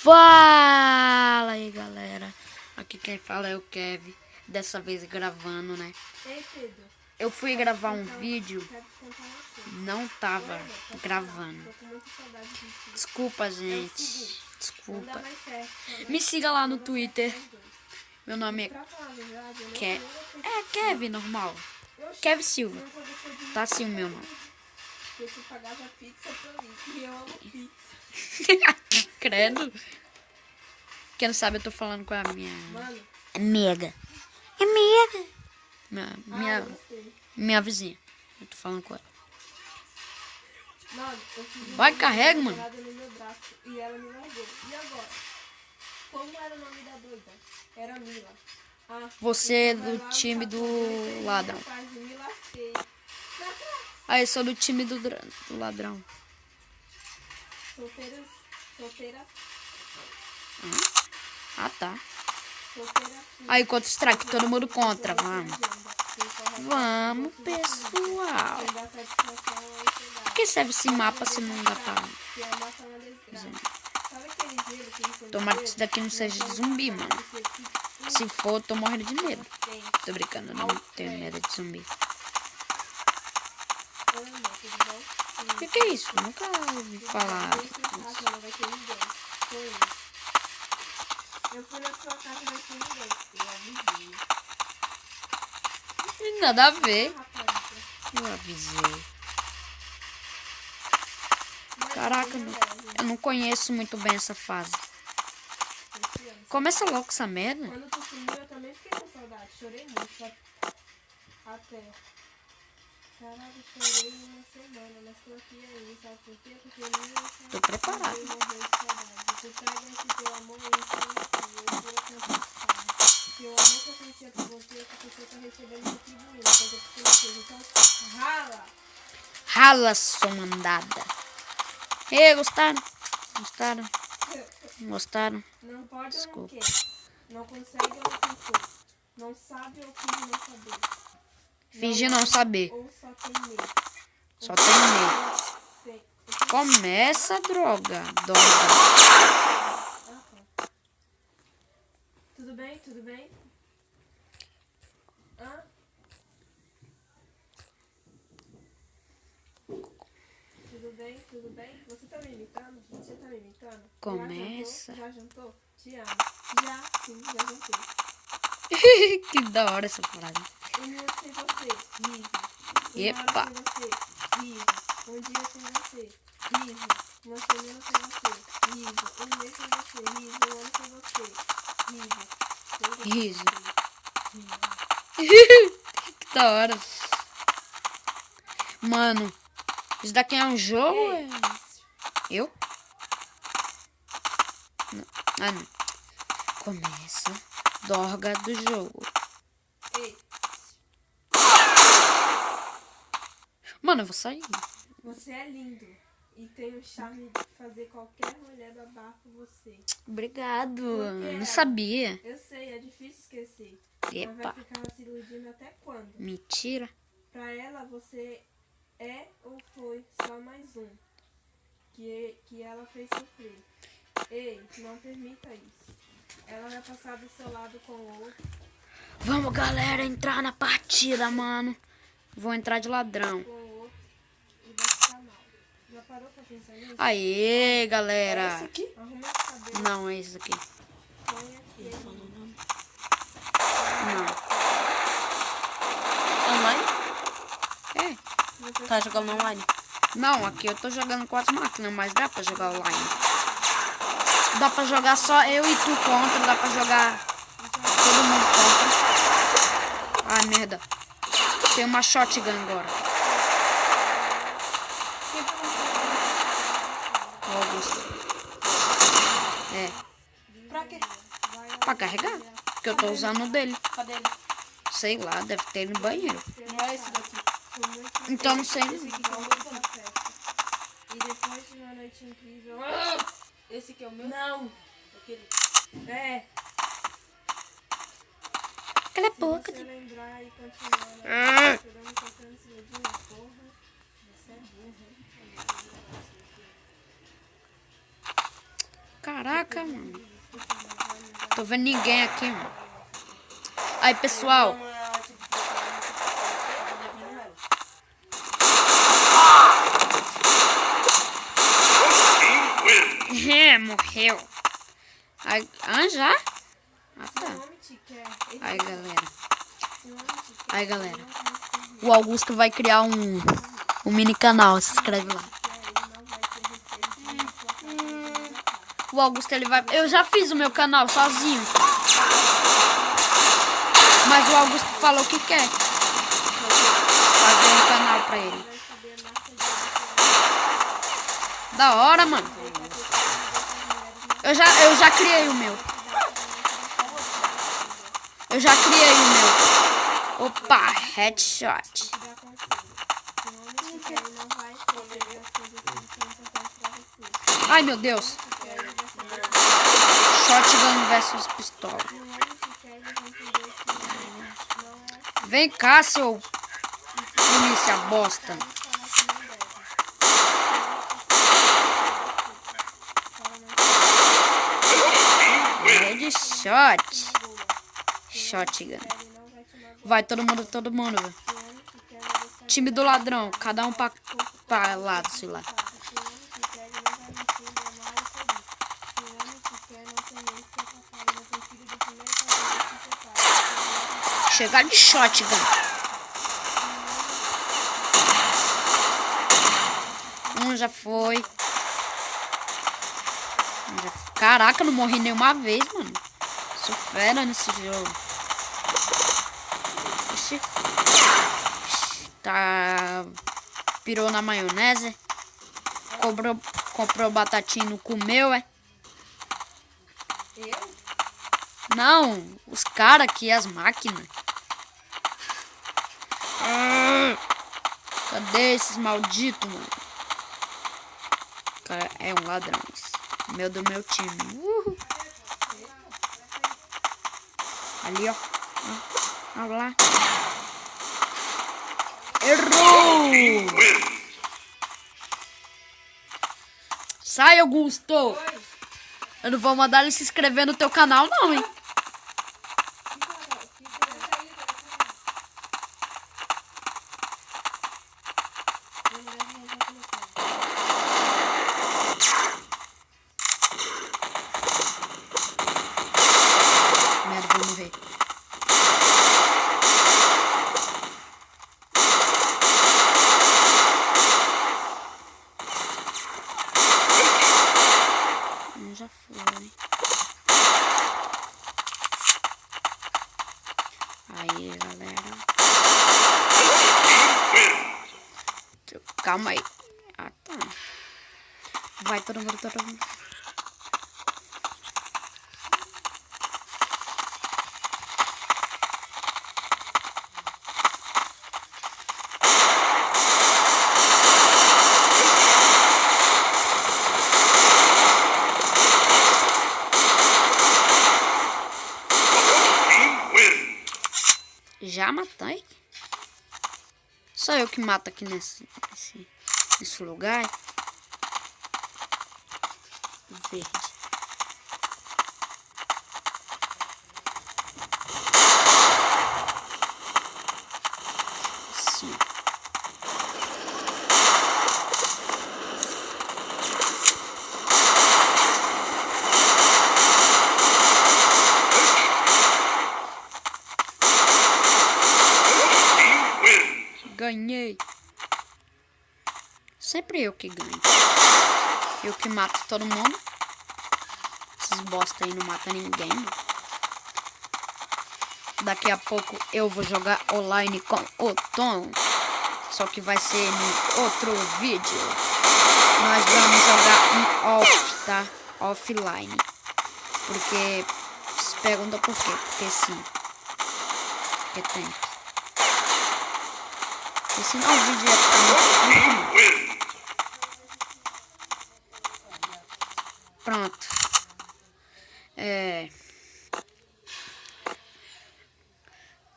Fala aí, galera. Aqui quem fala é o Kevin. Dessa vez gravando, né? Ei, Pedro. Eu fui gravar um vídeo, Quero te contar uma coisa. não tava Oi, amor, gravando. tô com muita saudade de ti. Desculpa, É o gente. seguinte, não dá Desculpa. mais certo. Só nós- Me siga lá no só nós Twitter. nós dois. Meu nome Pra falar a verdade, eu é nem Ke... gostei É Kevin, normal. Oxi, Kevin Silva. nunca gostei de mim. Tá assim o meu nome. Porque tu pagava pizza pra mim. E eu amo pizza. Credo. Quem não sabe, eu tô falando com a minha Mano, amiga. Amiga. eu gostei. Minha vizinha. Eu tô falando com ela. Mano, eu fiz um Vai, vídeo carrega, com mano. a namorada no meu braço e ela me largou. E agora? Como era o nome da doida? Era Mila. Ah, Você é então vai do lá, time tá do com doida, ladrão. rapaz, e me lasquei. Ah, eu sou do time do ladrão. Solteiras, Ah, tá. sim. Aí, contra o strike, todo mundo contra. Vamos. Vamos, pessoal. Quem dá satisfação é chegar. Por que serve esse mapa se não dá pra... Que a mata é uma desgraça. Sabe aquele gelo que você Tomara que isso daqui não seja de zumbi, mano. Se for, eu tô morrendo de medo. Tô brincando, eu não tenho medo de zumbi. O que é isso? Nunca ouvi falar. Eu fui na sua casa e não tinha ninguém. Eu avisei. Nada a ver. Rapariga. Eu avisei. Caraca, eu não conheço muito bem essa fase. Começa logo essa merda. Quando tu sumiu, eu também fiquei com saudade. Chorei muito. Até. Caralho, chorei uma semana, mas tô aqui ainda, sabe por quê? Porque eu não Tô preparado. morrer de saudade. Tu pega esse teu amor e ensina aqui. Eu vou conquistar. Que o amor que eu sentia por você é porque você tá recebendo retribuindo. Coisa que você não fez. Então, rala! Rala, sua mandada. Ei, gostaram? Gostaram? Não gostaram? Não pode Desculpa. ou não quer. Não consegue ou não tentou. Não sabe ou finge não saber. Fingi não saber. Ou só tem medo. Só tem medo. Começa, droga. Droga. Tudo bem? Tudo bem? Hã? Tudo bem? Tudo bem? Você tá me imitando? Você tá me imitando? Começa. Já jantou? Te amo. Já, sim, já jantei. Que da hora essa frase. Um minuto sem você, riso. Epa. Uma hora sem você, riso. Um dia sem você, riso. Uma semana sem você, riso. Um mês sem você, riso. Um ano sem você, riso. Riso. Riso. Que da hora. Mano, isso daqui é um jogo? Ei. Eu? Não. Ah, não. Começa. Dorga do jogo. Ei, Mano, eu vou sair. você é lindo. E tem o charme de fazer qualquer mulher babar por você. Obrigado. Por quê? Não sabia. Eu sei, é difícil esquecer. Mas vai Epa. ficar se iludindo até quando? Mentira. Pra ela, você é ou foi só mais um que ela fez sofrer. Ei, não permita isso. Ela vai passar do seu lado com o outro, Vamos, galera, entrar na partida, mano. Vou entrar de ladrão. e vai ficar mal. Já parou pra pensar nisso? Aê, galera. Arruma esse cabelo, Não, é isso aqui. põe aqui. Não. Online? É. Você Tá jogando online? Não, aqui eu tô jogando com as máquinas, mas dá pra jogar online. Dá pra jogar só eu e tu contra, dá pra jogar todo mundo contra. Ai, merda. Tem uma shotgun agora. Augusto. É. Pra quê? Pra carregar. Porque eu tô usando o dele. Cadê ele? Sei lá, deve ter no banheiro. Não é esse daqui. Então não sei. E depois de uma noite incrível. Esse aqui é o meu? Não! Aquele. É! Cala a Se boca. você lembrar e continuar chorando, tocando esse dedinho na porra, você é burro, hein? Caraca, mano. Tô vendo ninguém aqui, mano. Aí, pessoal. Morreu. Aí, já? Ah, tá. Aí, galera. Aí, galera. O Augusto vai criar um mini canal. Se inscreve lá. O Augusto, ele vai... Eu já fiz o meu canal sozinho. Mas o Augusto falou que quer fazer um canal pra ele. Da hora, mano. Eu já criei o meu. Eu já criei o meu. Opa, headshot. Ai, meu Deus. Shotgun versus pistola. Vem cá, seu polícia bosta. Headshot. Shotgun. Vai, todo mundo, velho. Time do ladrão. Cada um pra lado, sei lá. Chegar de shotgun. Já foi. Caraca, não morri nenhuma vez, mano. Sou fera nesse jogo. Ixi. Tá. Pirou na maionese. Comprou batatinha e não comeu, é? Eu? Não, os caras aqui, as máquinas. Cadê esses malditos, mano? Cara, é um ladrão esse. Do meu time. Ali, ó. Olha lá. Errou! Sai, Augusto! Eu não vou mandar ele se inscrever no teu canal, não, hein? Merda, vou morrer. Já foi. Aí, galera. Calma aí. Ah, tá. Vai, todo mundo. Já matei? Só eu que mato aqui nesse lugar. Verde. Sim. Ganhei. Sempre eu que ganho. Eu que mato todo mundo. Esses bosta aí não matam ninguém. Daqui a pouco eu vou jogar online com o Tom. Só que vai ser em outro vídeo. Nós vamos jogar em off, tá? Offline. Porque se pergunta por quê? Porque sim. Porque tem. Porque senão o vídeo ia ficar muito. Pronto.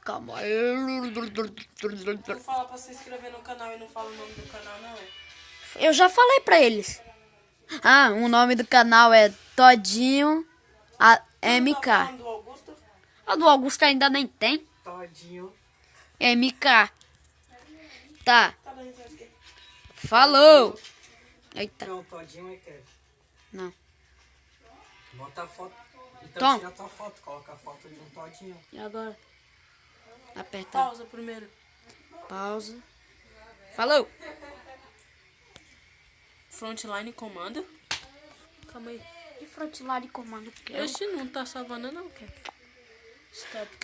Calma aí. Tu fala pra se inscrever no canal e não fala o nome do canal, não é? Eu já falei pra eles. Ah, o nome do canal é Todinho MK. Tá falando do Augusto? A do Augusto ainda nem tem. Todinho. MK. Tá. Tá dando isso aqui. Falou. Eita. Não, Todinho é Kevin. Não. Bota a foto. Então Tom. tira a tua foto. Coloca a foto de um Todinho. E agora? Aperta. Pausa primeiro. Pausa. Falou. Frontline comando. Calma aí. E frontline comando que é? Esse não tá salvando não, Kevin. Stop,